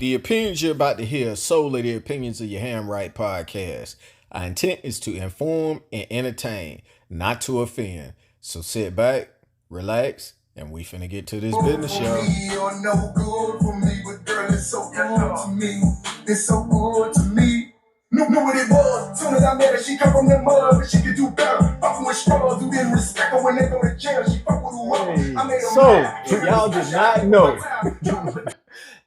The opinions you're about to hear are solely the opinions of your Ham Right podcast. Our intent is to inform and entertain, not to offend. So sit back, relax, and we finna get to this business, y'all. No good for me, but girl, it's so good to me. It's so good to me. Knew what it was. Soon as I met her, she come from the mud, but she could do better. Fuck with straws who didn't respect her when they go to jail. She fuck with who I made her So, y'all did not know.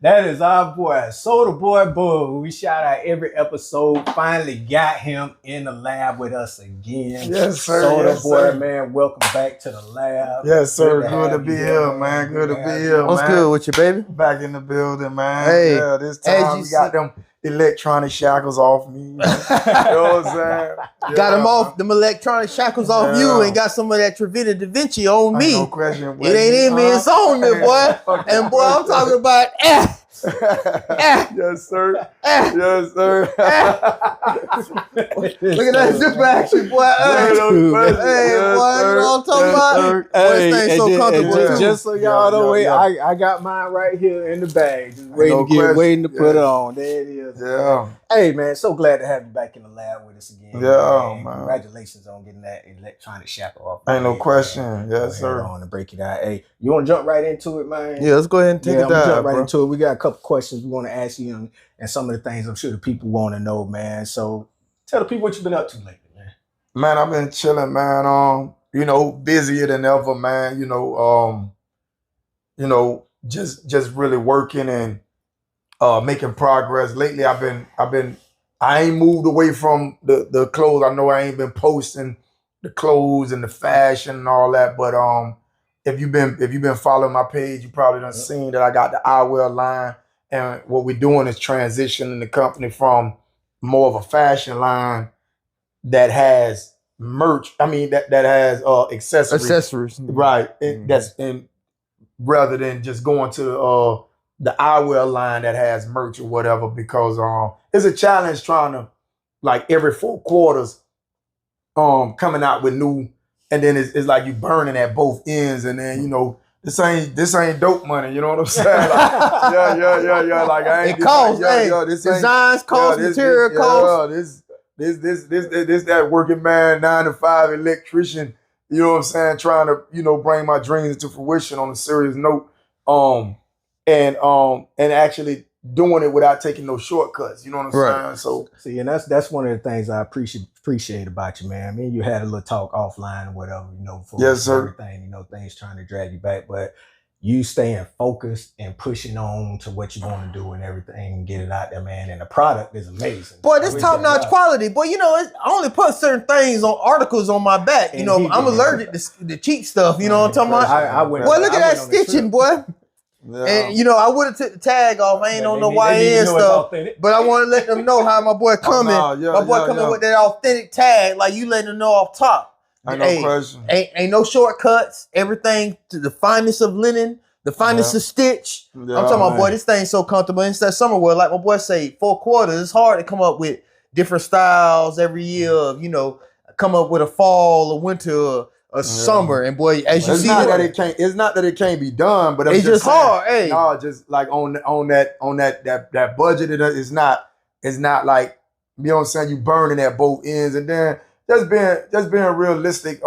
That is our boy, SotaBoy Bub. We shout out every episode. Finally got him in the lab with us again. Yes, sir. SotaBoy, man, welcome back to the lab. Yes, sir. Good to be here, man. Good to be here, What's man. good with you, baby? Back in the building, man. Hey, yeah, this time we got them electronic shackles off me. You know what I'm saying? Yeah. Got them off, them electronic shackles off you, and got some of that Trevita Da Vinci on me. No question. It ain't in me, it's on me, boy. And boy, I'm talking about Yes, sir. Yes, sir. Look at that zipper action, boy. Hey, boy, you know what I'm talking about? Hey, this thing so comfortable. just so y'all know, I got mine right here in the bag, just waiting to put it on. There it is. Yeah. Hey, man, so glad to have you back in the lab with us again. Yeah, man. Congratulations on getting that electronic shackle off. Ain't no question. Man. Yes, sir. On and break it out. Hey, you want to jump right into it, man? Yeah, let's go ahead and take a I'm gonna dive, jump right bro. into it. We got a couple questions we want to ask you and some of the things I'm sure the people want to know, man. So tell the people what you've been up to lately, man. Man, I've been chilling, man. Busier than ever, man. Just really working and making progress. Lately, I ain't moved away from the clothes. I know I ain't been posting the clothes and the fashion and all that, but if you've been following my page, you probably done seen that I got the eyewear line, and what we're doing is transitioning the company from more of a fashion line that has merch. I mean that has accessories, right? That's in rather than just going to the eyewear line that has merch or whatever, because it's a challenge trying to, like, every 4 quarters coming out with new, and then it's like you burning at both ends, and then this ain't dope money, you know what I'm saying? Like, yeah. Like, I ain't. It costs, designs cost, material cost. This that working man 9 to 5 electrician, you know what I'm saying? Trying to bring my dreams into fruition on a serious note, and actually doing it without taking no shortcuts. You know what I'm saying? So see, and that's one of the things I appreciate about you, man. I mean, you had a little talk offline or whatever, for yes, sir. Everything, things trying to drag you back, but you staying focused and pushing on to what you want to do and everything, and get it out there, man. And the product is amazing. Boy, this top-notch quality. Boy, I only put certain things on articles on my back. I'm allergic to the cheap stuff. You know what I'm talking about? Boy, look at that stitching, boy. Yeah. And I would have took the tag off. I ain't on no YN stuff, but I want to let them know how my boy coming. My boy coming with that authentic tag, like you letting them know off top. Ain't no question. Ain't no shortcuts. Everything to the finest of linen, the finest of stitch. I'm talking about, boy, this thing's so comfortable. It's that summer wear, like my boy say, 4 quarters. It's hard to come up with different styles every year. Come up with a fall, a winter, a summer, and boy, as you see, it's not that it can't be done, but it's just hard. Hey, no, just like on that budget, it's not like, you know what I'm saying, you burning at both ends, and then just being realistic.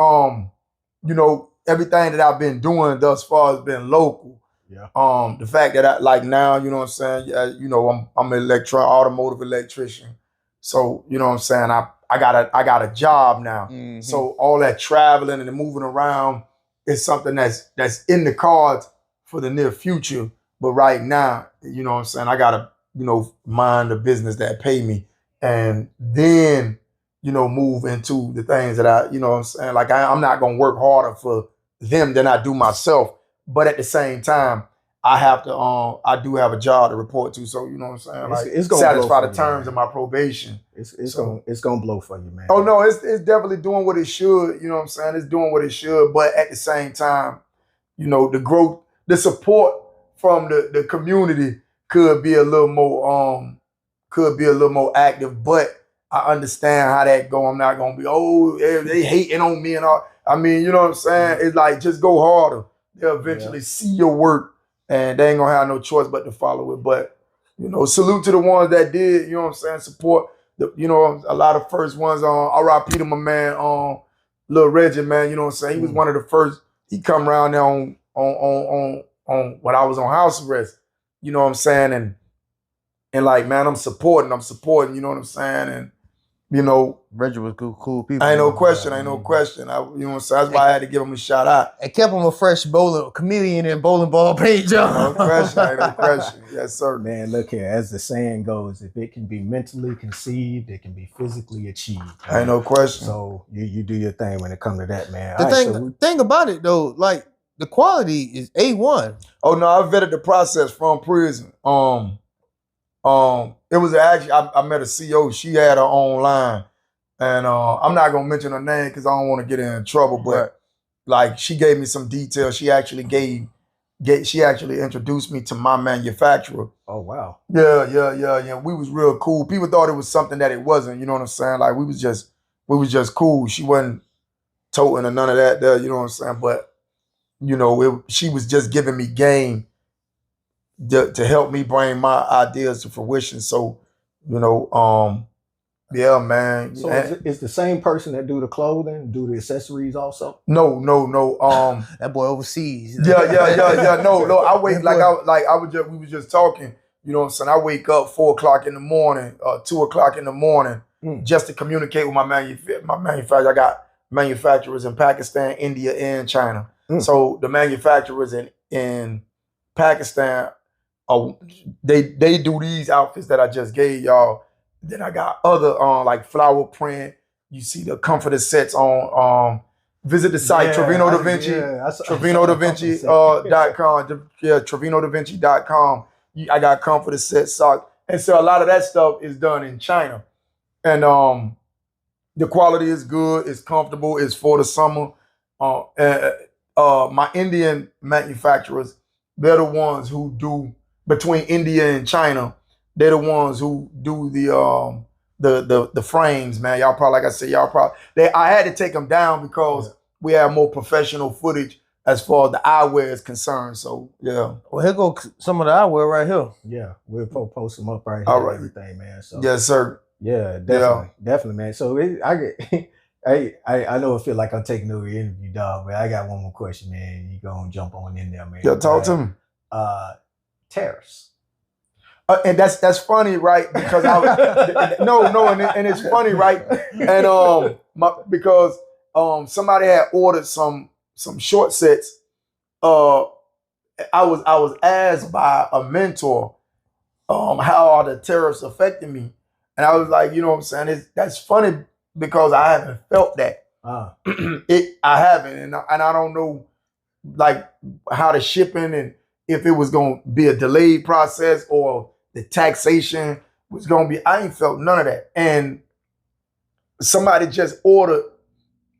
Everything that I've been doing thus far has been local. Yeah. The fact that I, like, now, you know what I'm saying, I'm an automotive electrician, so you know what I'm saying, I got a job now. Mm-hmm. So all that traveling and moving around is something that's in the cards for the near future. But right now, you know what I'm saying, I gotta, mind the business that pay me, and then, move into the things that I, you know what I'm saying, like I'm not gonna work harder for them than I do myself. But at the same time, I have to, I do have a job to report to, so you know what I'm saying, like it's gonna satisfy the terms of my probation. It's gonna blow for you, man. Oh no, it's definitely doing what it should. You know what I'm saying? It's doing what it should, but at the same time, the growth, the support from the community could be a little more active. But I understand how that go. I'm not gonna be they hating on me and all. I mean, you know what I'm saying? It's like, just go harder. They'll eventually see your work, and they ain't gonna have no choice but to follow it. But You know, salute to the ones that did, you know what I'm saying, support the, you know, a lot of first ones on R.I.P. to my man, Lil Reggie, man, you know what I'm saying? He was one of the first, he come around there on when I was on house arrest, you know what I'm saying? And like, man, I'm supporting, you know what I'm saying? And, you know, Reggie was cool people. Ain't no question. You know what I'm saying? That's why I had to give him a shout out. It kept him a fresh chameleon in bowling ball paint job. Ain't no question. Yes, sir. Man, look here, as the saying goes, if it can be mentally conceived, it can be physically achieved. Man. Ain't no question. So you do your thing when it comes to that, man. The thing about it though, like the quality is A1. Oh no, I vetted the process from prison. It was actually I met a CEO. She had her own line, and I'm not gonna mention her name because I don't want to get in trouble. But like, she gave me some details. She actually she actually introduced me to my manufacturer. Oh wow. Yeah. We was real cool. People thought it was something that it wasn't. You know what I'm saying? Like we was just cool. She wasn't toting or none of that. There, you know what I'm saying? But you know, she was just giving me game to help me bring my ideas to fruition. So, you know, yeah, man. So is the same person that do the clothing, do the accessories also? No. That boy overseas. Yeah. No. I wake we was just talking. You know what I'm saying? I wake up 4 o'clock in the morning, 2 o'clock in the morning, just to communicate with my manufacturer. I got manufacturers in Pakistan, India, and China. So the manufacturers in Pakistan, they do these outfits that I just gave y'all. Then I got other like flower print. You see the comforter sets on. Visit the site Trevino Da Vinci, TrevinoDaVinci.com. TrevinoDaVinci.com. I got comforter sets, socks, and so a lot of that stuff is done in China, and the quality is good. It's comfortable. It's for the summer. My Indian manufacturers, they're the ones who do, between India and China, they're the ones who do the frames, man. Y'all probably, like I said, I had to take them down because we have more professional footage as far as the eyewear is concerned. So yeah. Well, here go some of the eyewear right here. Yeah, we'll post them up right here. All right. Everything, man. So yes, sir. Yeah, definitely, man. So I know it feel like I'm taking over your interview, dog, but I got one more question, man. You gonna jump on in there, man. Yeah, talk to me. Tariffs. And that's funny, right? Because and it's funny, right? And because somebody had ordered some short sets. I was asked by a mentor how are the tariffs affecting me, and I was like, you know what I'm saying? That's funny because I haven't felt that. I haven't, and I don't know like how the shipping and if it was going to be a delayed process or the taxation was going to be. I ain't felt none of that. And somebody just ordered,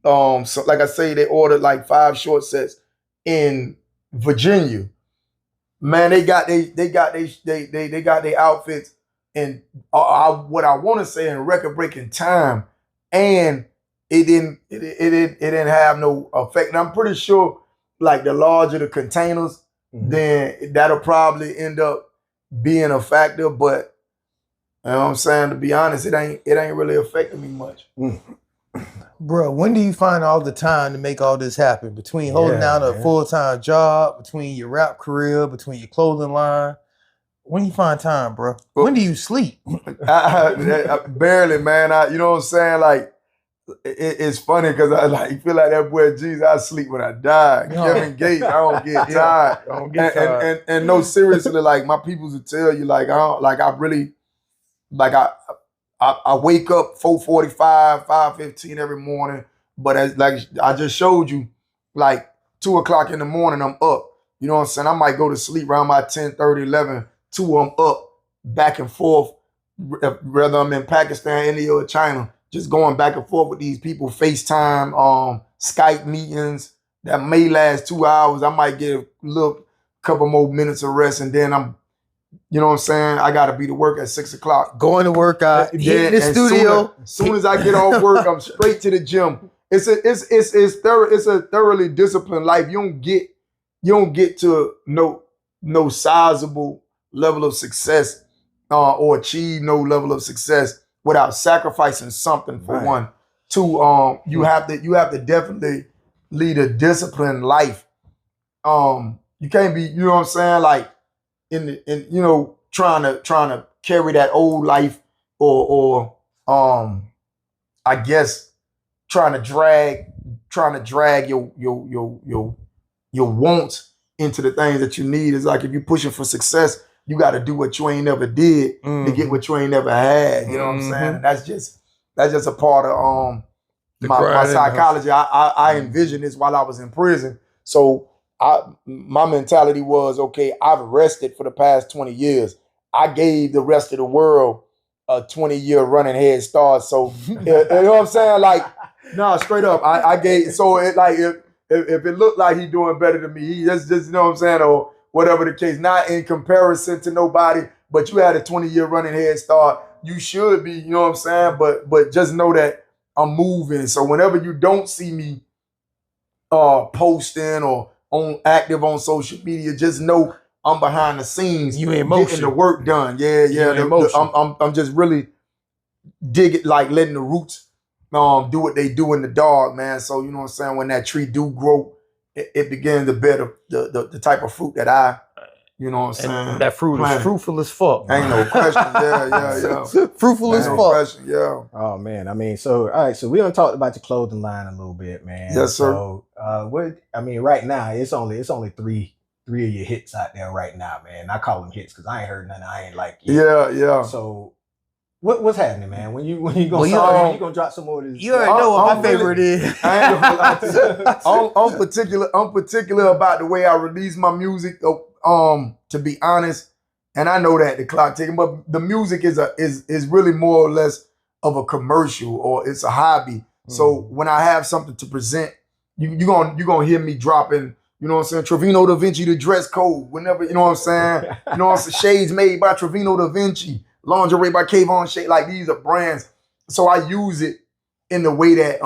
so like I say, they ordered like 5 short sets in Virginia. Man, they got their outfits in what I want to say in record breaking time, and it didn't have no effect. And I'm pretty sure like the larger the containers, then that'll probably end up being a factor. But you know what I'm saying, to be honest, it ain't really affecting me much. Bro, when do you find all the time to make all this happen? Between holding down a full-time job, between your rap career, between your clothing line? When do you find time, bro? When do you sleep? I barely, man. You know what I'm saying? Like, it's funny because I like feel like that boy Jesus. I sleep when I die. Kevin Gates, I don't get tired. I don't get tired. And no, seriously, like my people will tell you, like I wake up 4:45, 5:15 every morning. But as like I just showed you, like 2 o'clock in the morning, I'm up. You know what I'm saying? I might go to sleep around my 10:30, 11, 2, I'm up, back and forth. Whether I'm in Pakistan, India, or China, just going back and forth with these people, FaceTime, Skype meetings that may last 2 hours. I might get a little couple more minutes of rest, and then I'm, you know what I'm saying, I got to be to work at 6 o'clock. Going to work out, hitting the studio. Soon as I get off work, I'm straight to the gym. It's a thoroughly disciplined life. You don't get to no sizable level of success or achieve no level of success without sacrificing something for one. Two, you have to definitely lead a disciplined life. You can't be, you know what I'm saying, like in you know, trying to carry that old life or I guess trying to drag your wants into the things that you need. Is like if you're pushing for success, you got to do what you ain't never did to get what you ain't never had. You know what I'm saying? And that's just a part of my psychology. I envisioned this while I was in prison. So my mentality was, okay, I've rested for the past 20 years. I gave the rest of the world a 20-year running head start. So you know what I'm saying? Like, no, straight up. I gave, so it like if it looked like he doing better than me, he just you know what I'm saying, or whatever the case, not in comparison to nobody, but you had a 20-year running head start. You should be, you know what I'm saying? But just know that I'm moving. So whenever you don't see me posting or active on social media, just know I'm behind the scenes. You in motion. Getting the work done. Yeah. I'm just really digging, like letting the roots do what they do in the dog, man. So you know what I'm saying? When that tree do grow, it begins to bear the type of fruit that I, you know what I'm saying? And that fruit is fruitful as fuck. Ain't no question. Yeah. Fruitful as fuck. No question, yeah. Oh man, I mean, so all right, so we done talked about your clothing line a little bit, man. Yes, sir. So right now it's only three of your hits out there right now, man. I call them hits because I ain't heard nothing I ain't like yet. Yeah. So what's happening, man? When you gonna drop some more of this? You already know what my favorite is. I ain't gonna lie to you. I'm particular about the way I release my music. To be honest, and I know that the clock ticking, but the music is really more or less of a commercial, or it's a hobby. So when I have something to present, you gonna hear me dropping, you know what I'm saying, Trevino Da Vinci, the dress code, whenever, you know what I'm saying, you know what I'm saying, shades made by Trevino Da Vinci, lingerie by Kayvon Shade, like these are brands. So I use it in the way that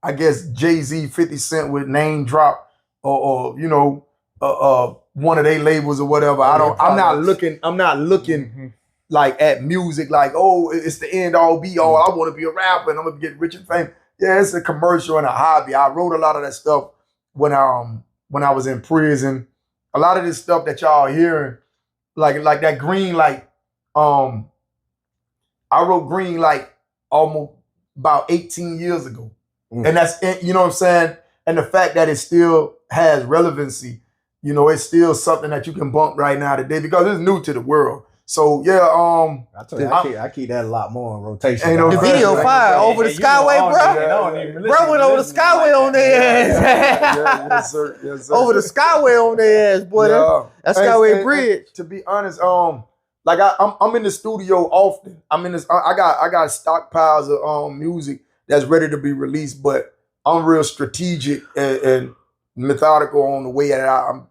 I guess Jay-Z, 50 Cent would name drop or you know, one of their labels or whatever. I'm not looking like at music like, oh, it's the end all be all. I want to be a rapper and I'm gonna get rich and famous. Yeah, it's a commercial and a hobby. I wrote a lot of that stuff when I was in prison. A lot of this stuff that y'all hearing, like that Green Light, I wrote Green Light almost about 18 years ago. And that's, you know what I'm saying? And the fact that it still has relevancy, you know, it's still something that you can bump right now today because it's new to the world. So yeah, I told you, I keep that a lot more in rotation. Ain't no the video fire over the Skyway, bro. Bro went over the Skyway on their ass. Yes, sir. Over the Skyway on their ass, boy. Yeah. That Skyway bridge. To be honest, like I'm in the studio often. I'm in this. I got stockpiles of music that's ready to be released, but I'm real strategic and methodical on the way that I'm.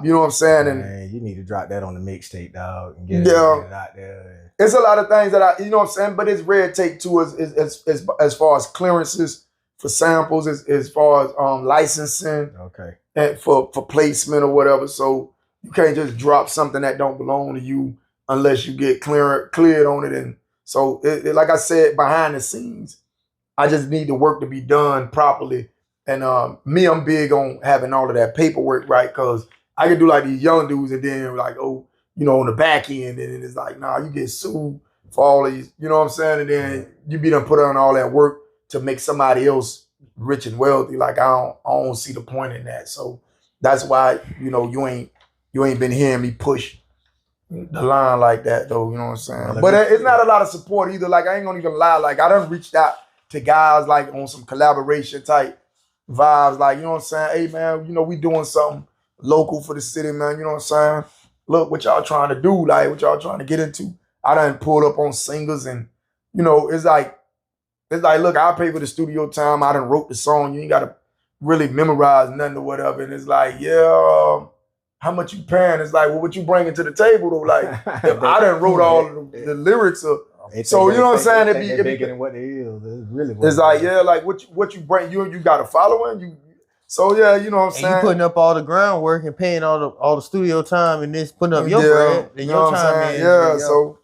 You know what I'm saying? And man, you need to drop that on the mixtape, dog, and get it out there. It's a lot of things that you know what I'm saying, but it's red tape too, as far as clearances for samples, as far as licensing, okay, and for placement or whatever. So you can't just drop something that don't belong to you unless you get cleared on it. And so, like I said, behind the scenes, I just need the work to be done properly. And I'm big on having all of that paperwork right, because I can do like these young dudes and then like, oh, you know, on the back end, and it's like, nah, you get sued for all these, you know what I'm saying? And then you be done put on all that work to make somebody else rich and wealthy. Like I don't see the point in that. So that's why, you know, you ain't been hearing me push the line like that though, you know what I'm saying? But it's not a lot of support either. Like I ain't gonna even lie. Like I done reached out to guys like on some collaboration type vibes, like, you know what I'm saying? Hey man, you know, we doing something local for the city, man. You know what I'm saying? Look, what y'all trying to do, like what y'all trying to get into. I done pulled up on singers and, you know, it's like, look, I'll pay for the studio time. I done wrote the song. You ain't gotta really memorize nothing or whatever. And it's like, yeah, how much you paying? It's like, well, what you bringing to the table though? Like, if I done wrote all the lyrics of, so you know what I'm saying? It bigger than what it is. It's really it's like, yeah, like what you bring, you got a following, So yeah, you know what I'm saying. You putting up all the groundwork and paying all the studio time and this putting up your bread and your time. Yeah, so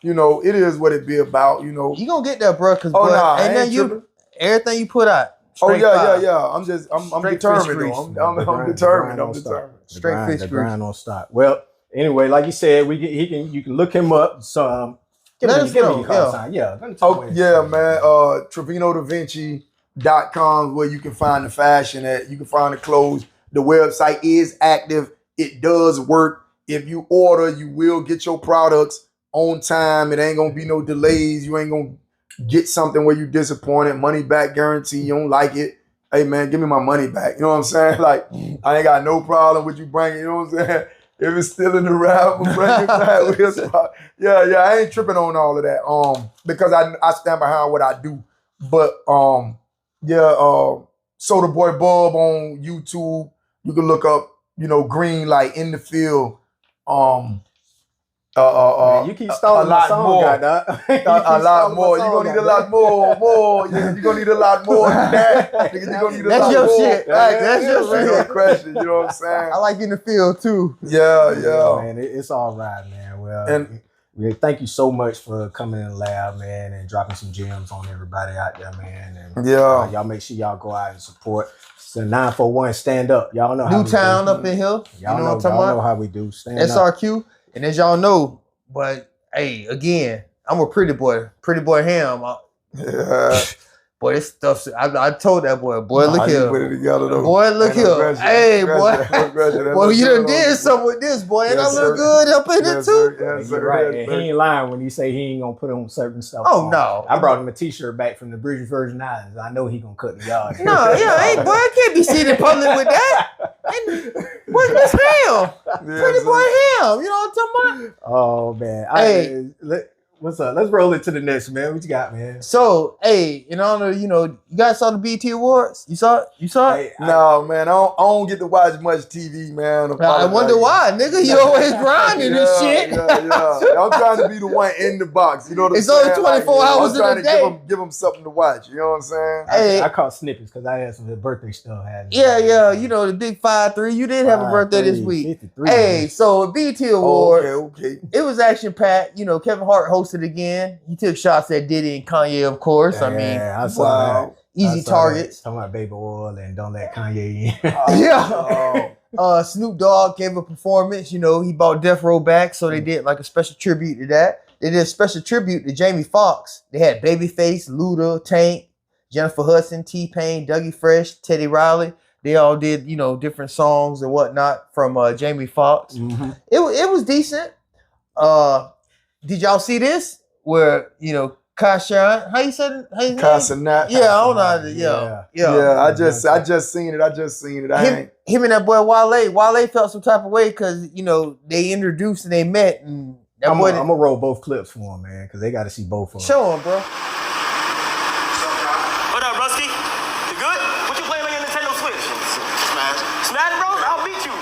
you know it is what it be about. You know, you gonna get that, bro. Cause everything you put out. Oh yeah. I'm determined. I'm determined. Straight fish. The grind don't stop. Well, anyway, like you said, you can look him up. So give me your call sign. Yeah. Man. TrevinoDaVinci.com where you can find the fashion at. You can find the clothes. The website is active. It does work. If you order, you will get your products on time. It ain't gonna be no delays. You ain't gonna get something where you disappointed. Money back guarantee. You don't like it, hey man, give me my money back. You know what I'm saying? Like, I ain't got no problem with you bringing. You know what I'm saying? If it's still in the wrap, we'll bring it back. Yeah. I ain't tripping on all of that. Because I stand behind what I do. But SotaBoy Bub on YouTube. You can look up, Green Light in the Field. Man, you keep stalling a lot song, more. A lot more. You're gonna need a lot more. You're gonna need a lot more than that. You're gonna need a lot more. Shit. That's your shit. Question, you know what I'm saying? I like in the field too. Yeah. Man, it's all right, man. Well, we thank you so much for coming in the lab, man, and dropping some gems on everybody out there, man. And y'all make sure y'all go out and support. It's a 941 Stand Up. Y'all know how Newtown up in here. Y'all know how we do. Stand SRQ. Up. And as y'all know, but hey, again, I'm a pretty boy ham. Boy, this stuff. I told that boy, look here. Put it together, though. Boy, look here. Hey, boy. Boy, you done did something with this, boy. And I look good up in it, too. You're right. And he ain't lying when he say he ain't going to put on certain stuff. Oh, no. I brought him a t-shirt back from the British Virgin Islands. I know he going to cut the yard. No, hey, boy, I can't be seen in public with that. What's this ham? Pretty boy ham. You know what I'm talking about? Oh, man. Hey. What's up? Let's roll it to the next, man. What you got, man? So, hey, in honor, you guys saw the BET Awards? You saw it? Hey, no, man. I don't get to watch much TV, man. I wonder why, nigga. You always grinding and shit. Yeah. I'm trying to be the one in the box. You know what I'm saying? It's only 24 hours in a day. Give them something to watch. You know what I'm saying? Hey, I caught snippets because I had some birthday stuff happening. Yeah. The big 5-3. You did have a birthday this week. Hey, so BET Awards. Okay. It was action packed. Kevin Hart hosted again. He took shots at Diddy and Kanye, of course. I saw that. Easy targets. Talking about baby oil and don't let Kanye in. Snoop Dogg gave a performance. He brought Death Row back, so they did like a special tribute to that. They did a special tribute to Jamie Foxx. They had Babyface, Luda, Tank, Jennifer Hudson, T-Pain, Dougie Fresh, Teddy Riley. They all did, different songs and whatnot from Jamie Foxx. Mm-hmm. It was decent. Did y'all see this? Where, Kashan, how you said it? Kashanat. Yeah, I don't know how to, yeah. I just seen it. Him and that boy Wale felt some type of way because, they introduced and they met. And I'm going to roll both clips for him, man, because they got to see both of them. Show him, bro. What up, Rusty? You good? What you playing on your Nintendo Switch? Smash, bro? I'll beat you.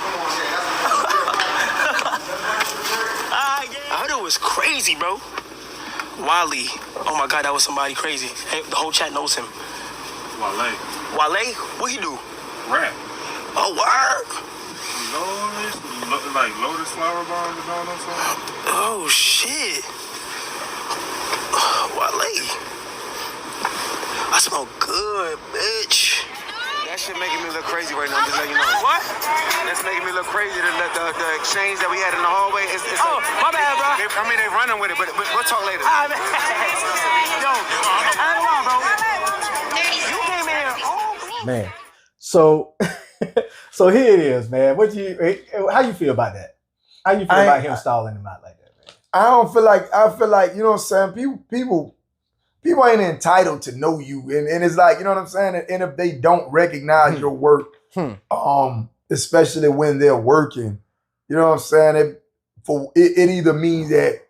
I heard it was crazy, bro. Wale. Oh my God, that was somebody crazy. Hey, the whole chat knows him. Wale? What he do? Rap. Oh, word. Like Lotus Flower Bomb and all that stuff. Oh, shit. Wale. I smell good, bitch. That shit making me look crazy right now, just let you know. What? That's making me look crazy. The exchange that we had in the hallway. My bad, bro. They running with it, but we'll talk later. Yo, I ain't lying, bro. You came in here. Man, so here it is, man. How you feel about that? How you feel about him stalling him out like that, man? I feel like, you know what I'm saying? People ain't entitled to know you. And it's like, you know what I'm saying? And if they don't recognize your work, especially when they're working, you know what I'm saying? It either means that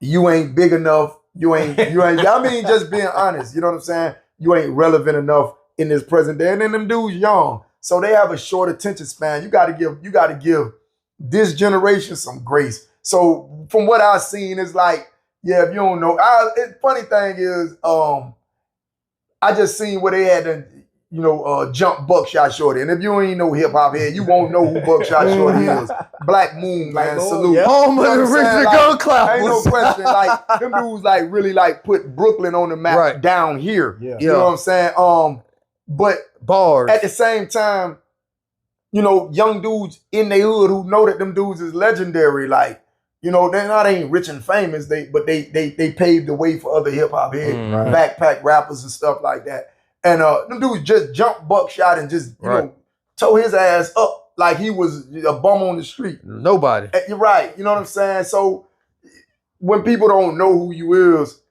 you ain't big enough, you ain't I mean, just being honest, you know what I'm saying? You ain't relevant enough in this present day. And then them dudes young. So they have a short attention span. You gotta give this generation some grace. So from what I've seen, it's like, yeah, if you don't know, funny thing is, I just seen where they had to, Jump Buckshot Shorty. And if you ain't no hip hop head, you won't know who Buckshot Shorty is. Black Moon, man, salute. Home of the Richard Gun Clappers. Ain't no question. Like them dudes like really like put Brooklyn on the map down here. Yeah. You know what I'm saying? But bars at the same time, young dudes in their hood who know that them dudes is legendary, like, they ain't rich and famous, but they paved the way for other hip hop head, backpack rappers and stuff like that. And them dudes just jumped Buckshot and just, tore his ass up like he was a bum on the street. Nobody. You're right. You know what I'm saying? So when people don't know who you is,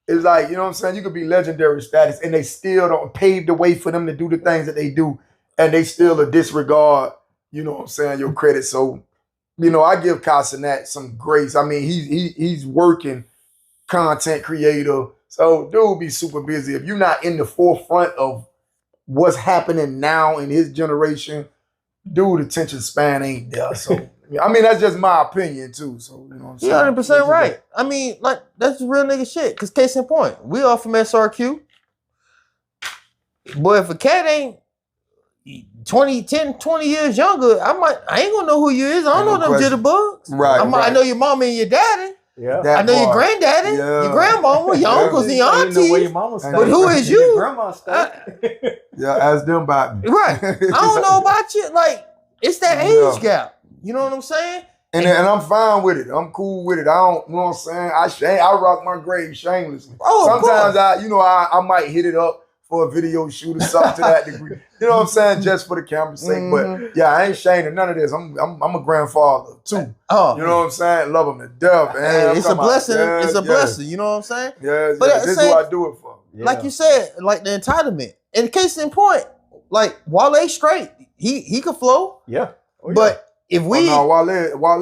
it's like, you know what I'm saying? You could be legendary status and they still don't pave the way for them to do the things that they do. And they still disregard, you know what I'm saying, your credit. So, I give Casanat some grace. I mean, he's working, content creator. So dude be super busy. If you're not in the forefront of what's happening now in his generation, dude, attention span ain't there. So I mean, that's just my opinion too. So you know what I'm saying? You're 100% right. I mean, like, that's real nigga shit. Cause case in point, we all from SRQ. But if a cat ain't 20 years younger, I ain't gonna know who you is. I don't know them jitterbugs. Right, I know your mama and your daddy. Yeah. I know your granddaddy, your grandmama, your uncles, and your aunties. But who is you? Grandma ask them about me. Right. I don't know about you. Like, it's that age gap. You know what I'm saying? And I'm fine with it. I'm cool with it. I don't, you know what I'm saying? I rock my grave shamelessly. Oh, sometimes I might hit it up for a video shoot or something to that degree. You know what I'm saying? Just for the camera's sake. But yeah, I ain't ashamed of none of this. I'm a grandfather too. Oh, you know what I'm saying? Love them to death. Man. It's a blessing. It's a blessing. You know what I'm saying? Yeah, but this is what I do it for. Yeah. Like you said, like the entitlement. In the case in point, like Wale straight. He could flow. Yeah. But if we Wale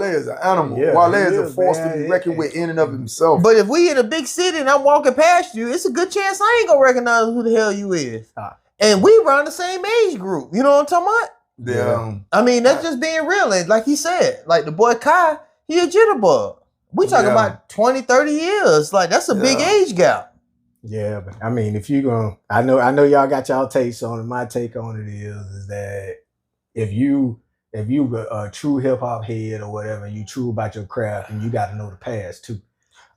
is an animal. Yeah, Wale is a force to be reckoned with in and of himself. But if we in a big city and I'm walking past you, it's a good chance I ain't gonna recognize who the hell you is. And we around the same age group. You know what I'm talking about? Yeah. I mean, that's just being real. And like he said, like the boy Kai, he a jitterbug. We talking about 20, 30 years. Like, that's a big age gap. Yeah, but I mean, if you gonna, I know y'all got y'all takes on it. My take on it is that if you a true hip hop head or whatever, and you true about your craft, and you got to know the past too.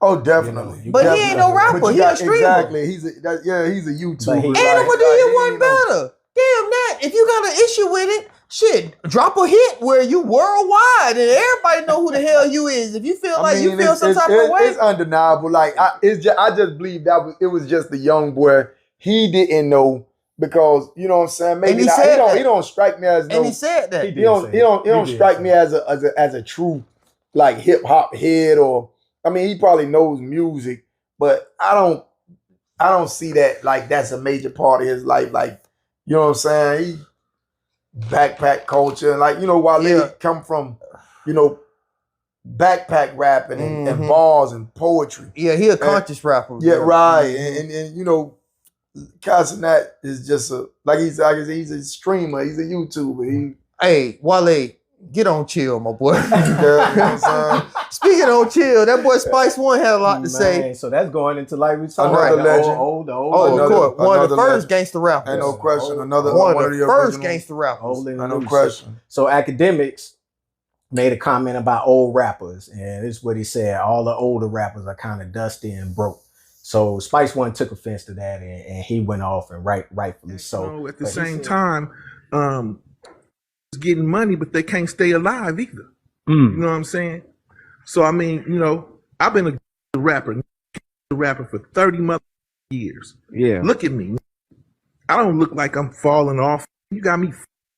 Oh, definitely. But he ain't no rapper. He a streamer. Exactly. He's a YouTuber. And I'm gonna do you one better. Damn that. If you got an issue with it, shit, drop a hit where you worldwide and everybody know who the hell you is. If you feel you feel some type of way, it's undeniable. Like I just believe it was just the young boy. He didn't know because you know what I'm saying. Maybe he don't strike me as and he said that he don't strike me as a true like hip hop head or. I mean, he probably knows music, but I don't see that like that's a major part of his life. Like, you know what I'm saying? He backpack culture, like Wale come from, backpack rapping and bars and poetry. Yeah, he a conscious rapper. Yeah, right. And Casanat is just he's a streamer. He's a YouTuber. Hey, Wale. Get on chill, my boy. Speaking on chill, that boy Spice One had a lot to say. So that's going into like we talking another legend. Old, of course. One of the first gangster rappers. Ain't no question. One of the first gangster rappers. No question. So Academics made a comment about old rappers, and this is what he said. All the older rappers are kind of dusty and broke. So Spice One took offense to that, and he went off, and rightfully so. At the same time, getting money, but they can't stay alive either. You know what I'm saying? So I mean, I've been a rapper for 30 years. Yeah. Look at me. I don't look like I'm falling off. You got me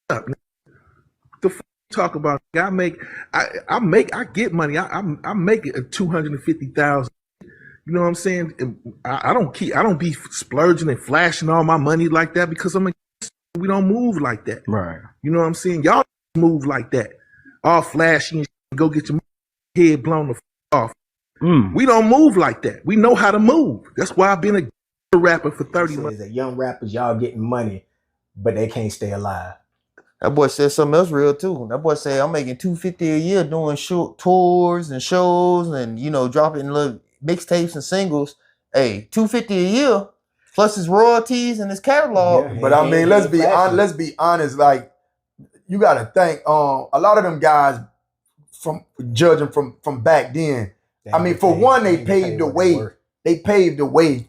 up. The talk about I get money. I make it at 250,000. You know what I'm saying? I don't be splurging and flashing all my money like that because we don't move like that. Right. You know what I'm saying? Y'all move like that. All flashy and go get your head blown the off. We don't move like that. We know how to move. That's why I've been a rapper for 30 months. That young rappers, y'all getting money, but they can't stay alive. That boy said something else real too. That boy said, I'm making $250 a year doing short tours and shows and, dropping little mixtapes and singles. Hey, $250 a year. Plus his royalties and his catalog. Yeah, but I mean, let's be honest. Like, you got to think. A lot of them guys, from judging from back then. I mean, for one, they paved the way. They paved the way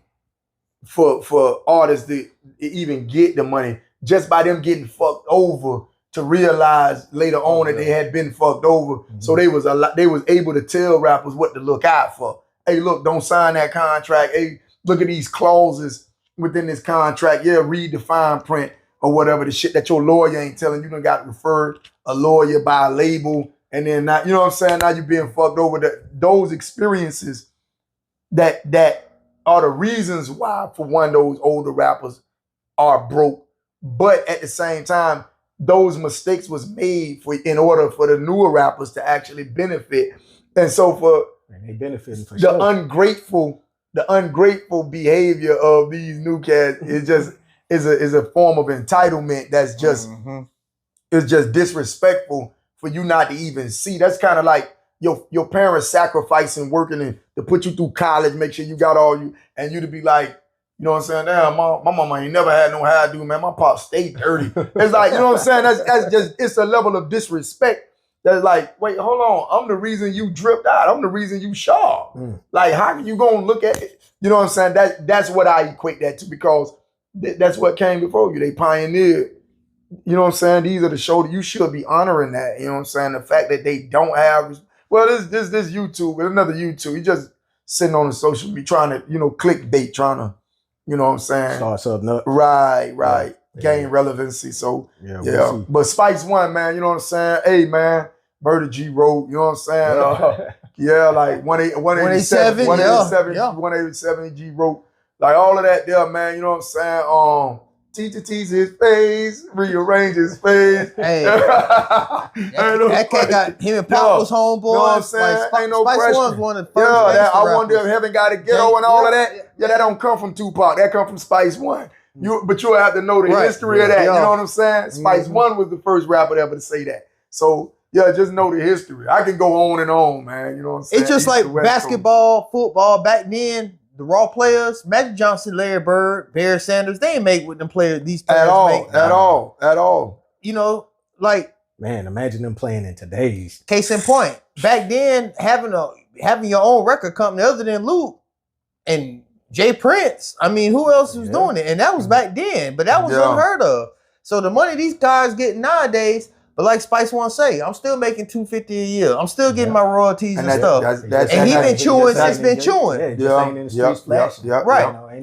for artists to even get the money just by them getting fucked over to realize later on that they had been fucked over. Mm-hmm. So they was able to tell rappers what to look out for. Hey, look, don't sign that contract. Hey, look at these clauses within this contract. Yeah, read the fine print or whatever, the shit that your lawyer ain't telling you. Done got referred a lawyer by a label, and then now, you know what I'm saying? Now you're being fucked over. Those experiences that are the reasons why, for one, those older rappers are broke. But at the same time, those mistakes was made in order for the newer rappers to actually benefit. And so they benefiting for the ungrateful behavior of these new cats is a form of entitlement that's just it's just disrespectful for you not to even see. That's kind of like your parents sacrificing, working to put you through college, make sure you got all you, and you to be like, you know what I'm saying? Damn, my mama ain't never had no hairdo, man. My pop stayed dirty. It's like, you know what I'm saying? That's just, it's a level of disrespect that's like, wait, hold on. I'm the reason you dripped out. I'm the reason you sharp. Like, how can you go and look at it? You know what I'm saying? That's what I equate that to, because that's what came before you. They pioneered. You know what I'm saying? These are the show that you should be honoring that. You know what I'm saying? The fact that they don't have, well, this YouTube, another YouTube. You just sitting on the social media trying to, clickbait, trying to, you know what I'm saying? Start something up. Right. Yeah. Gain relevancy. So, yeah. But Spice One, man, you know what I'm saying? Hey, man, Murder G wrote, you know what I'm saying? Yeah, like 187 G wrote, like all of that there, man, you know what I'm saying? Teacher tease his face, rearrange his face. Hey, that cat got him and Pop was homeboys. You know what I'm saying? Like, ain't no Spice pressure. One was one of the first. I wonder if Heaven Got a Ghetto and all of that. Yeah, that don't come from Tupac. That come from Spice One. But you'll have to know the history of that. You know what I'm saying? Spice One was the first rapper ever to say that. So, yeah, just know the history. I can go on and on, man. You know what I'm saying? It's just like basketball, football. Back then, the raw players, Magic Johnson, Larry Bird, Barry Sanders, they ain't make what these players make. At all. You know, like, man, imagine them playing in today's. Case in point, back then, having your own record company other than Luke and Jay Prince, I mean, who else was doing it? And that was back then, but that was unheard of. So the money these guys get nowadays, but like Spice One say, I'm still making $250 a year. I'm still getting my royalties and stuff. And he been chewing since been chewing. Right.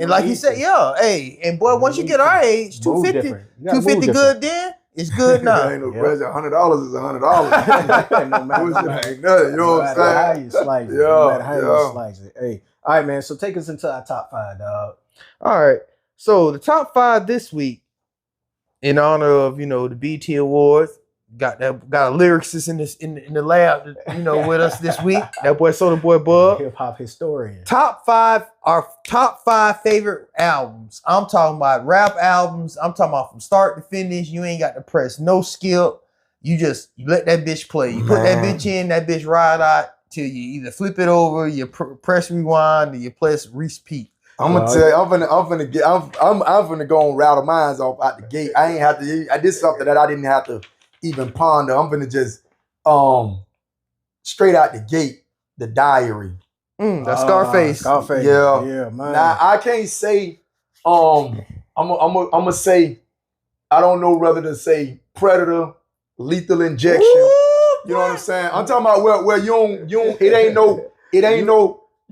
And like he said, and boy, once you get our age, $250 good then, it's good now. Ain't no question. $100 is $100. No matter ain't nothing. You know what I'm saying? How you slice it. No matter how you slice it. Hey, all right, man. So take us into our top 5, dog. All right. So the top 5 this week, in honor of the BET Awards. Got a lyricist in the lab, with us this week. That boy SotaBoy Bub. Hip hop historian. Top 5 favorite albums. I'm talking about rap albums. I'm talking about from start to finish. You ain't got to press no skip. You let that bitch play. You put that bitch in, that bitch ride out till you either flip it over, you press rewind, or you press repeat. I'm gonna tell you, I'm gonna go and rattle mines off out the gate. I ain't have to. I did something that I didn't have to even ponder. I'm gonna just straight out the gate, The Diary. That's Scarface. Yeah, man. Now I can't say. I'm gonna say. I don't know whether to say Predator, Lethal Injection. You know what I'm saying? I'm talking about where you don't. It ain't no. You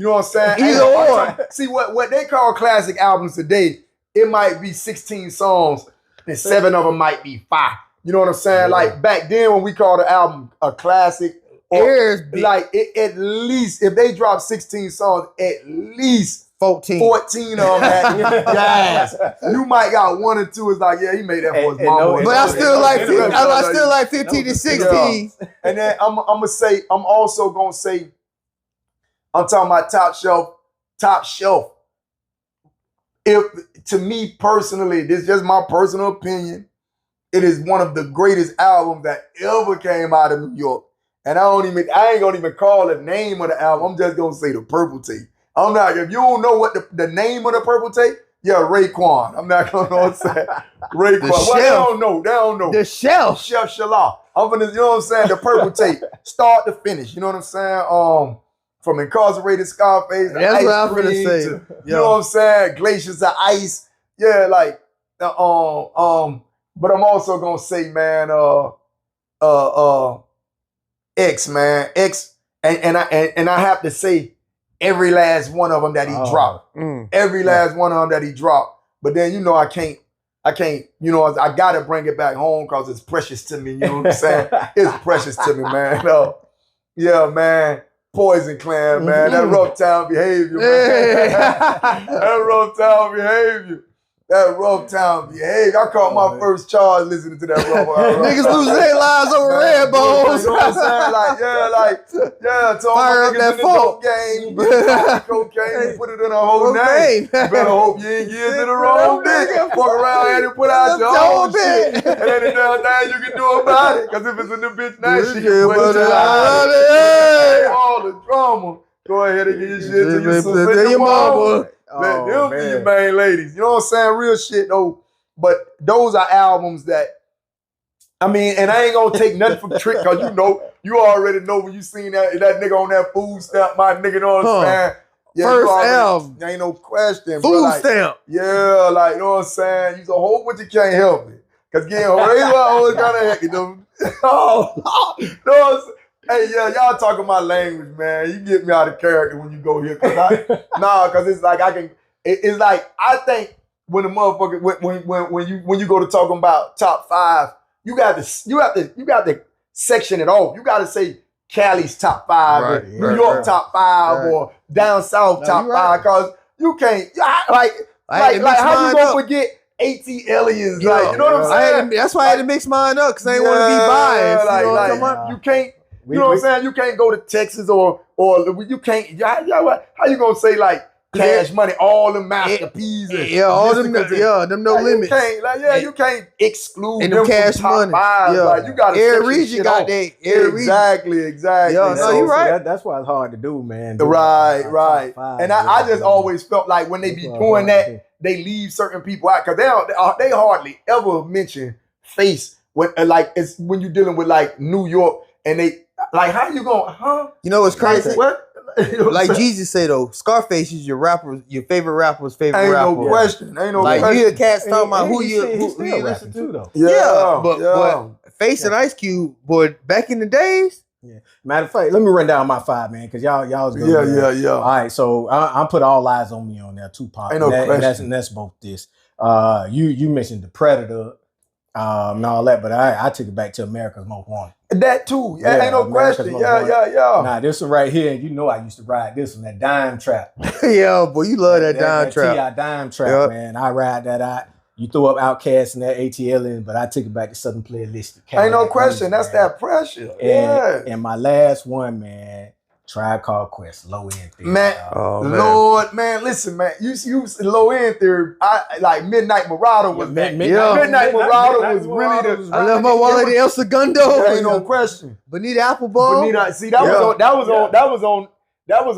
know what I'm saying? Either or. See what they call classic albums today. It might be 16 songs, and 7 of them might be fire. You know what I'm saying? Yeah. Like back then when we called the album a classic, like at least if they dropped 16 songs, at least 14 of them had gas. You might got 1 or 2 is like, he made that for his mama. But I still like 15 to 16. Yeah. And then I'm also gonna say, I'm talking about top shelf. If to me personally, this is just my personal opinion, it is one of the greatest albums that ever came out of New York. And I ain't gonna even call the name of the album. I'm just gonna say the Purple Tape. If you don't know what the name of the Purple Tape, Raekwon. I'm not gonna know what I'm saying. Raekwon. Well, they don't know. The Chef. Chef Shala. I'm gonna, you know what I'm saying? The purple tape, start to finish. You know what I'm saying? From Incarcerated Scarface. That's what I'm gonna say. You know what I'm saying? Glaciers of Ice. Yeah, like, but I'm also gonna say, man, X, man, X, and I have to say every last one of them that he dropped. Every last one of them that he dropped. But then, you know, I can't, you know, I gotta bring it back home because it's precious to me. You know what I'm saying? It's precious to me, man. Yeah, man. Poison Clan, man. That rough town behavior, man. That rough town behavior. I caught my first charge listening to that rough. Niggas losing their lives over red balls. You know what I'm saying? So fire up that phone game. Cocaine, put it in a whole name. You better hope you ain't give it the wrong nigga. Fuck around and put out your own shit. And then there's nothing you can do about it. Because if it's in the bitch now, she can put it out. All the drama. Go ahead and get your shit to your sister and your mama. Let them be your main ladies. You know what I'm saying? Real shit though. But those are albums that, I mean, and I ain't gonna take nothing from Trick because you already know when you seen that nigga on that food stamp, my nigga, you know what I'm saying? Yeah, first album. Ain't no question. Food stamp. Yeah, like, you know what I'm saying? You a whole bunch you can't help it. Because getting raised always kind of heck, you know. Hey, yeah, y'all talking my language, man. You get me out of character when you go here. Because it's like it's like, I think when the motherfucker, when you go to talking about top 5, you got to section it off. You got to say Cali's top 5, or New York top 5, or down south top 5, because you can't, like how you gonna forget AT-Aliens? Yeah, like, you know what I'm saying? That's why I had to mix mine up, because I ain't want to be biased. You know what I'm saying? You can't. You know what I'm saying? You can't go to Texas or you can't. How you gonna say like Cash Money, all them masterpieces? All them, them no limits. You can't exclude and them Cash from top Money. 5. Like, you got every region got that. Exactly. Yeah, no, you're right. That's why it's hard to do, man. Right. And I just always felt like when they be doing that, they leave certain people out because they hardly ever mention face when when you're dealing with like New York and they. Like, how you going, You know what's crazy? What? Like Jesus say though, Scarface is your favorite rapper's favorite rapper. Ain't no question. Like, you hear cats talking about who you listen to though. But Face and Ice Cube, boy, back in the days. Yeah. Matter of fact, let me run down my 5, man, because y'all was good. Yeah. All right, so I put All Eyes on Me on there, Tupac. Ain't no question. And that's both this. You mentioned The Predator. And all that, but I took it back to America's Most Wanted. That too. Ain't no question. Yeah. Nah, this one right here, you know I used to ride this one, that Dime Trap. Yeah, boy, you love that Dime Trap. T.I. Dime Trap, man. I ride that out. You throw up Outkast and that ATL, but I took it back to Southern Playlist. Ain't no question. That's that pressure. And my last one, man, Tribe Called Quest, Low End Theory. Man, Lord, man, listen, man. You Low End Theory. I like Midnight Marauder was that. Midnight Marauder was really the. I love my wallet, El Segundo. Ain't no question. Bonita Applebum. See, that was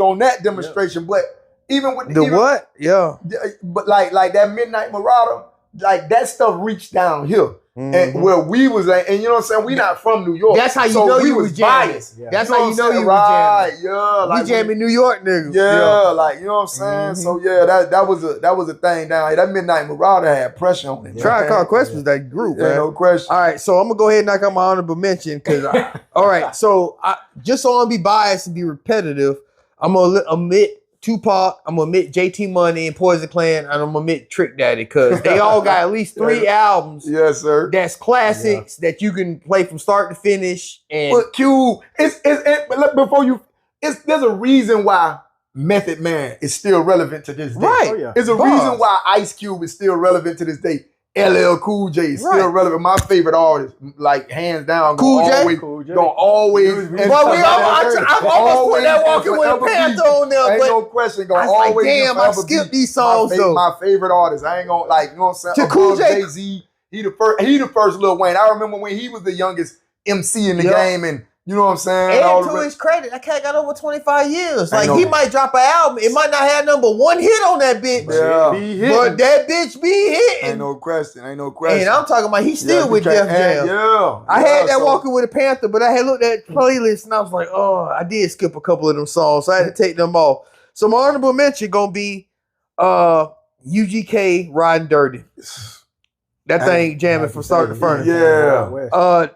on that demonstration. But even with what? Yeah. But like that Midnight Marauder, like that stuff reached down here. And where we was at, and you know what I'm saying? We not from New York. That's how you know you was jamming. That's how you know you was jamming. Yeah, like we jamming New York niggas. Yeah, like, you know what I'm saying? So yeah, that was a thing down here. That Midnight Marauder had pressure on it. Tribe Called Quest was that group, man. No question. All right, so I'm gonna go ahead and knock out my honorable mention because all right, so just so I don't be biased and be repetitive, I'm gonna omit Tupac, I'm gonna omit JT Money and Poison Clan, and I'm gonna omit Trick Daddy because they all got at least 3 albums. Yes, sir. That's classics that you can play from start to finish. And but Q, there's a reason why Method Man is still relevant to this day. Right. There's a reason why Ice Cube is still relevant to this day. LL Cool J is still relevant. My favorite artist, like hands down, Cool J. Gonna always. I almost put that Walking with a Panther on there. Ain't no question. Gonna I was always. Like, damn, I skipped these songs though. My favorite artist. I ain't gonna like. You know what I'm saying? To Cool J. Jay-Z. He the first Lil Wayne. I remember when he was the youngest MC in the game, and You know what I'm saying? And to his credit, that cat got over 25 years. Like, he might drop an album. It might not have number one hit on that bitch. Yeah. But that bitch be hitting. Ain't no question. And I'm talking about he's still with Def Jam. I had that Walking with a Panther, but I had looked at playlist and I was like, oh, I did skip a couple of them songs. So I had to take them off. So my honorable mention gonna be UGK Riding Dirty. That thing jamming from start to finish. Yeah.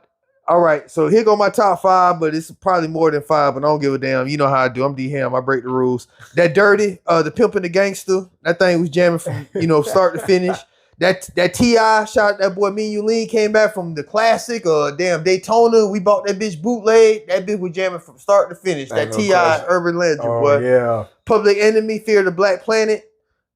All right, so here go my top 5, but it's probably more than 5, but I don't give a damn. You know how I do. I'm D-Ham. I break the rules. That Dirty, the Pimp and the Gangster, that thing was jamming from, start to finish. That T.I., shout out that boy Me and You Lean, came back from the classic, Daytona. We bought that bitch bootleg. That bitch was jamming from start to finish. That T.I. Urban Legend, boy. Yeah. Public Enemy, Fear the Black Planet.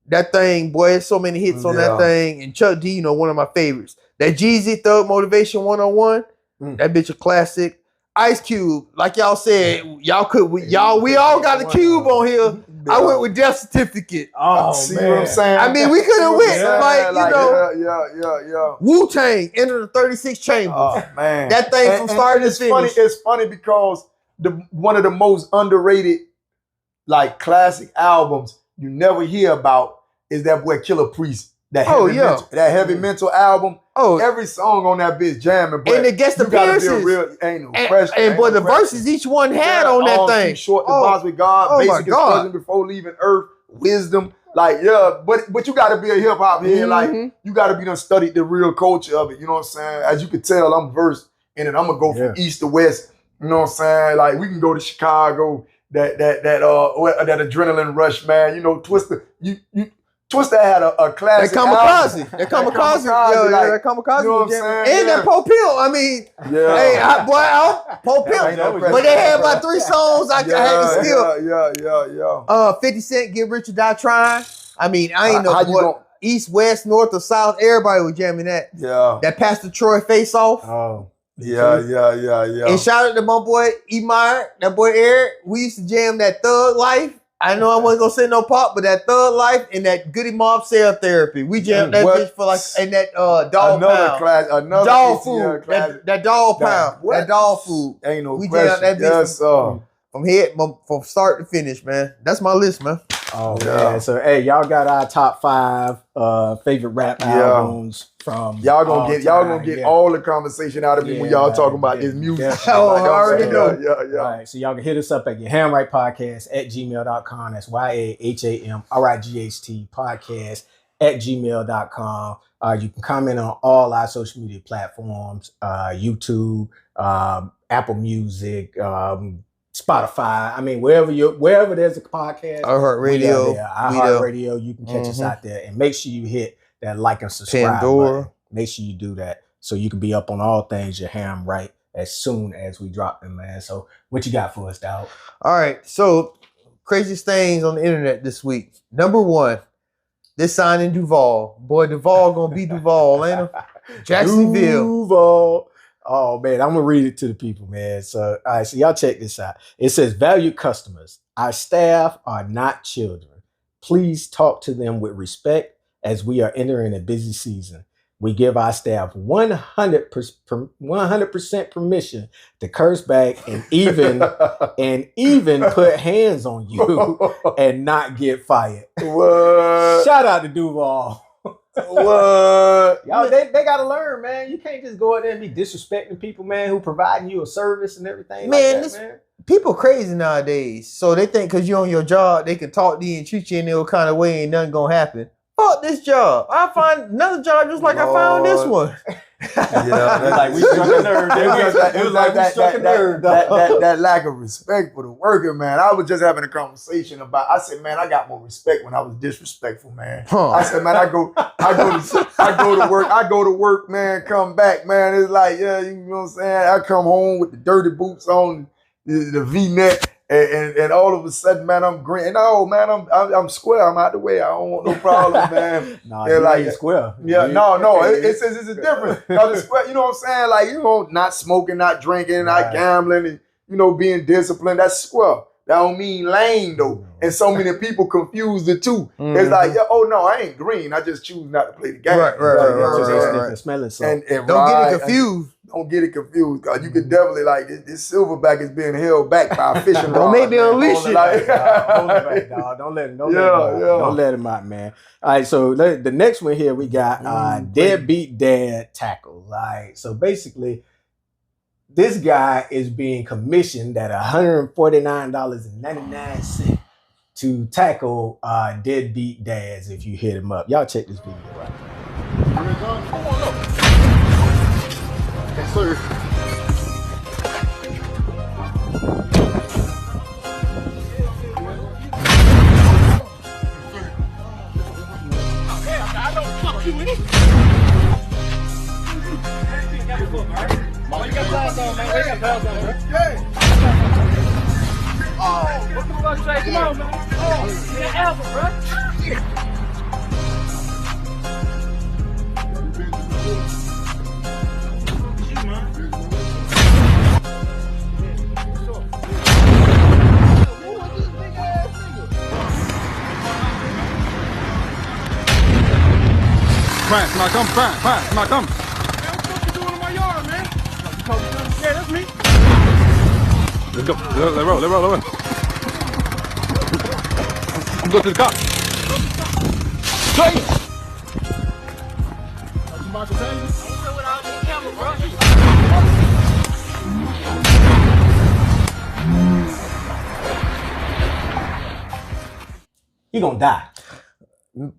That thing, boy, there's so many hits on that thing. And Chuck D, one of my favorites. That Jeezy Thug Motivation 101. That bitch a classic. Ice Cube, like y'all said, we all got a cube on here. I went with Death Certificate. Oh, see what I'm saying? I mean, we could have went Yeah. Wu-Tang, Enter the 36 Chambers. Oh man, that thing from start to finish. It's funny because one of the most underrated, like classic albums you never hear about is that boy Killer Priest. That Heavy Mental album. Oh, every song on that bitch jamming. And it gets the appearances. Ain't no question. And boy, the verses each one had on that thing. Short, the Boss with God, Basic Expression Before Leaving Earth, Wisdom. Like, but you got to be a hip hop head. Like, you got to be done studied the real culture of it. You know what I'm saying? As you can tell, I'm versed in it. I'm gonna go from east to west. You know what I'm saying? Like, we can go to Chicago. That adrenaline rush, man. Twista. Twista had a classic album. That Kamikaze. That Kamikaze. You know what I'm saying? And that Poe Pill. I mean, hey, Poe Pill. But they had about 3 songs I had to steal. 50 Cent, Get Rich or Die Trying. I mean, I ain't know what. East, West, North, or South. Everybody was jamming that. Yeah. That Pastor Troy Face Off. Oh. Yeah. And shout out to my boy E. Meyer, that boy Eric. We used to jam that Thug Life. I know I wasn't gonna say no pop, but that Thug Life and that Goody Mob Cell Therapy. We jammed that bitch for and that dog pound. Another dog food. That dog pound. That dog food. Ain't no we question. Jammed that bitch from start to finish, man. That's my list, man. Oh man. So hey, y'all got our top 5 favorite rap albums from y'all gonna get all the conversation out of me when y'all talking about this music. I already know. Yeah. All right, so y'all can hit us up at yourhamrightpodcast@gmail.com. That's YAHAMRIGHT podcast @gmail.com. You can comment on all our social media platforms, YouTube, Apple Music, Spotify. I mean, wherever there's a podcast, iHeartRadio, you can catch us out there. And make sure you hit that like and subscribe button. Make sure you do that so you can be up on all things Your Ham Right as soon as we drop them, man. So what you got for us, dog? All right. So craziest things on the internet this week. Number 1, this signing Duval. Boy, Duval gonna be Duval, ain't it? Jacksonville. Duval. Oh man, I'm gonna read it to the people, man. So, all right, so y'all check this out. It says, "Valued customers, our staff are not children. Please talk to them with respect as we are entering a busy season. We give our staff 100% permission to curse back and even put hands on you and not get fired." What? Shout out to Duval. What? Y'all, they gotta learn, man. You can't just go out there and be disrespecting people, man, who providing you a service and everything. Man, like that, man. People crazy nowadays. So they think because you're on your job, they can talk to you and treat you in no kind of way and nothing gonna happen. Fuck this job. I'll find another job just like I found this one. Like we struck a nerve. It was like that lack of respect for the worker, man. I was just having a conversation about. I said, man, I got more respect when I was disrespectful, man. I said, man, I go to work, man. Come back, man. It's like, you know what I'm saying. I come home with the dirty boots on, the V-neck. And all of a sudden, man, I'm green. No, man, I'm square. I'm out the way. I don't want no problem, man. No, you're like square. Yeah, no. It's a difference. Cause square, you know what I'm saying? Like, not smoking, not drinking, not gambling, and being disciplined. That's square. That don't mean lame though. And so many people confuse the two. It's like, I ain't green. I just choose not to play the game. Right. Smelling something. And don't get it confused. don't get it confused. Cause you can definitely like this silverback is being held back by a fishing rod. Don't make me unleash it. Hold it back, dog. Don't let him. Don't let him out, man. All right, so the next one here we got deadbeat dad tackle. All right, so basically, this guy is being commissioned at $149.99 to tackle deadbeat dads if you hit him up. Y'all check this video right now. Come on up. Yes, sir. I don't fuck you with it. Why you got pass on, man? Why you got pass on, bro? Oh, what the fuck say? Come on, man. Oh, get album, bro. Fast, now come, fast, now come. Man, what the fuck you doing in my yard, man? Yeah, that's me. Let's go. Let's roll. Go to the cop. Change. He gonna die.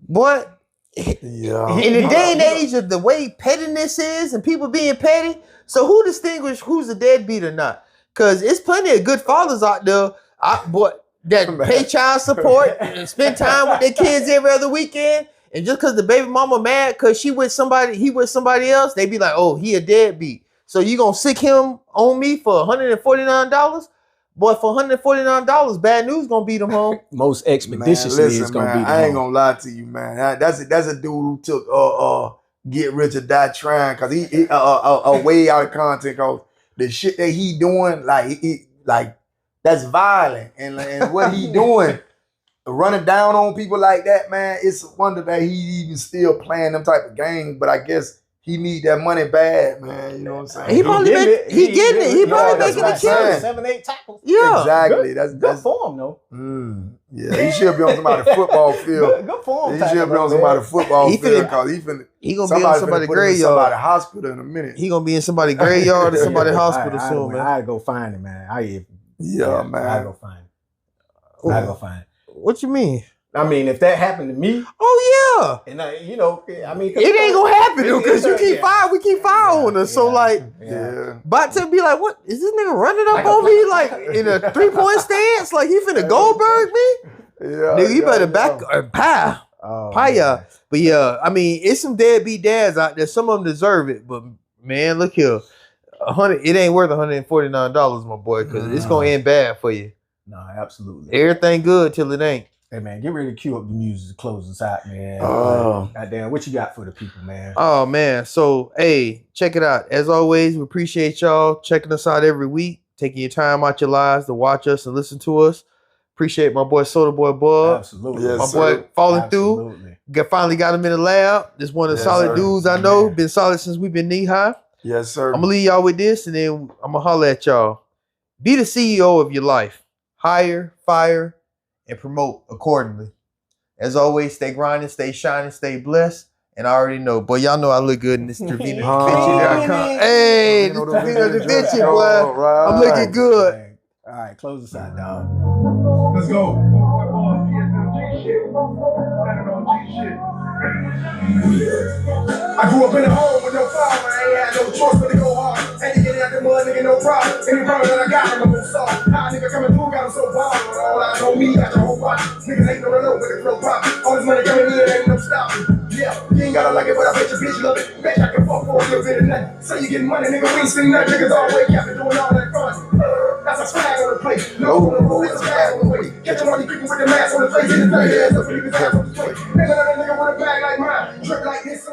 What? Yeah. In the day and age of the way pettiness is and people being petty, so who distinguish who's a deadbeat or not? Because it's plenty of good fathers out there that pay child support and spend time with their kids every other weekend. And just because the baby mama mad because he with somebody else, they be like, oh, he a deadbeat. So you gonna sick him on me for $149? Boy, for $149, bad news gonna beat him home. Most expeditiously listen, is gonna man, beat him I ain't home. gonna lie to you, man. That's a dude who took get rich or die trying, cause he way out of content, cause the shit that he doing, like that's violent, and what he doing, running down on people like that, man. It's a wonder that he even still playing them type of games. But I guess he need that money bad, man. You know what I'm saying? He probably getting it. He probably making a kill. 7-8 tackles. Yeah, exactly. Good, That's for him though. Yeah, he should be on somebody's football field. Good for him. He should be on somebody's football field because he gonna be in somebody's graveyard. Somebody's hospital in a minute. He gonna be in somebody's graveyard or somebody's hospital soon, man. I gotta go find him, man. Man. I go find him. What you mean? I mean, if that happened to me, oh yeah, and it ain't gonna happen because we keep following us. So like, about to be like, what is this nigga running up on me like in a 3-point stance? Like he finna Goldberg me? Yeah, nigga, you better back pie. But yeah, I mean, it's some deadbeat dads out there. Some of them deserve it, but man, look here, it ain't worth $149, my boy, because it's gonna end bad for you. No, absolutely. Everything good till it ain't. Hey man, get ready to cue up the music to close us out, man. Goddamn, what you got for the people, man? Oh man, so hey, check it out. As always, we appreciate y'all checking us out every week, taking your time out your lives to watch us and listen to us. Appreciate my boy SotaBoy Bub. Absolutely. Yes, my sir. boy falling through. Finally got him in the lab. Just one of the solid dudes I know. Been solid since we've been knee high. Yes, sir. I'm gonna leave y'all with this, and then I'm gonna holler at y'all. Be the CEO of your life. Hire, fire, and promote accordingly. As always, stay grinding, stay shining, stay blessed. And I already know, boy, y'all know I look good in this Trevino Da Vinci. Hey, this Trevino Da Vinci, boy. Right. I'm looking good. All right, close us out, dog. Let's go. I grew up in a home with no father. I ain't had no choice but to go hard. Had to get out the mud, nigga, no problem. Any problem that I got, I'm a soft. How a nigga coming through, got him so wild. All I know me, got your whole body. Niggas ain't no know with the flow pop. All this money coming in, ain't no stopping. Yeah, you ain't gotta like it, but I bet your bitch love it. Bet I can fuck for a little bit of nothing. So you getting money, nigga, we ain't seen nothing. Niggas always capping, doing all that fun. That's a swag on the plate. No on the road, it's a bag on the way. Catch your money creeping with the mask on the face. In the third ass up, you can have on the plate. Nigga, let a nigga with a bag like mine. Drip like this.